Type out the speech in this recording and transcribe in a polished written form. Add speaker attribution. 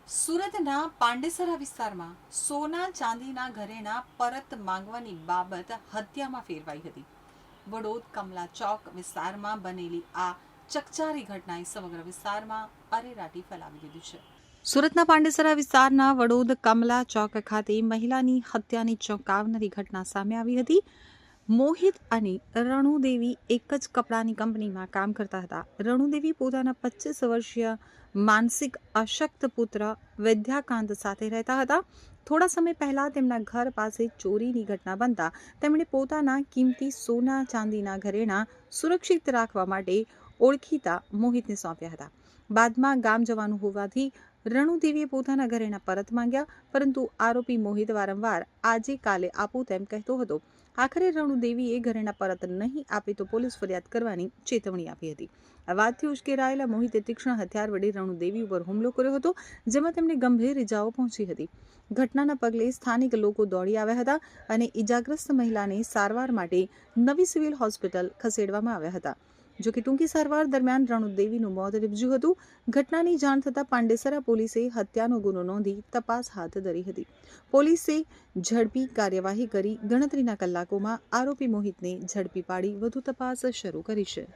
Speaker 1: સુરતના પાંડેસરા વિસ્તારમાં સોના ચાંદીના ઘરેણા પરત માંગવાની બાબત હત્યામાં ફેરવાઈ હતી. વડોદ કમલા ચોક વિસ્તારમાં બનેલી આ ચકચારી ઘટનાએ સમગ્ર વિસ્તારમાં અરેરાટી ફેલાવી દીધી છે. સુરતના પાંડેસરા વિસ્તારના વડોદ કમલા ચોક ખાતે મહિલાની હત્યાની ચોંકાવનારી ઘટના સામે આવી હતી. મોહિત અને રણુદેવી એક જ કપડાની કંપનીમાં કામ કરતા હતા. રણુદેવી પોતાના 25 વર્ષીય માનસિક અશક્ત પુત્ર વિદ્યાકાંત સાથે રહેતા હતા. થોડા સમય પહેલા તેમના ઘર પાસે ચોરીની ઘટના બનતા તેમણે પોતાના કિંમતી સોના ચાંદીના ઘરેણા સુરક્ષિત રાખવા માટે ઓળખીતા મોહિતને સોંપ્યા હતા. બાદમાં ગામ જવાનું હોવાથી રણુદેવીએ પોતાના ઘરેણા પરત માંગ્યા, પરંતુ આરોપી મોહિત વારંવાર આજે કાલે આપો તેમ કહેતો હતો. આખરે રણુદેવીએ ઘરેણા પરત નહીં આપે તો પોલીસ ફરિયાદ કરવાની ચેતવણી આપી હતી. આ વાતથી ઉશ્કેરાયેલા મોહિતે તીક્ષ્ણ હથિયાર વડે રણુદેવી ઉપર હુમલો કર્યો હતો, જેમાં તેમને ગંભીર ઇજાઓ પહોંચી હતી. ઘટનાના પગલે સ્થાનિક લોકો દોડી આવ્યા હતા અને ઇજાગ્રસ્ત મહિલાને સારવાર માટે નવી સિવિલ હોસ્પિટલ ખસેડવામાં આવ્યા હતા. જોકે ટૂંકી સારવાર દરમિયાન રણુદેવીનું મોત નીપજ્યું હતું. ઘટનાની જાણ થતાં પાંડેસરા પોલીસે હત્યાનો ગુનો નોંધી તપાસ હાથ ધરી હતી. પોલીસે ઝડપી કાર્યવાહી કરી ગણતરીના કલાકોમાં આરોપી મોહિતને ઝડપી પાડી વધુ તપાસ શરૂ કરી છે.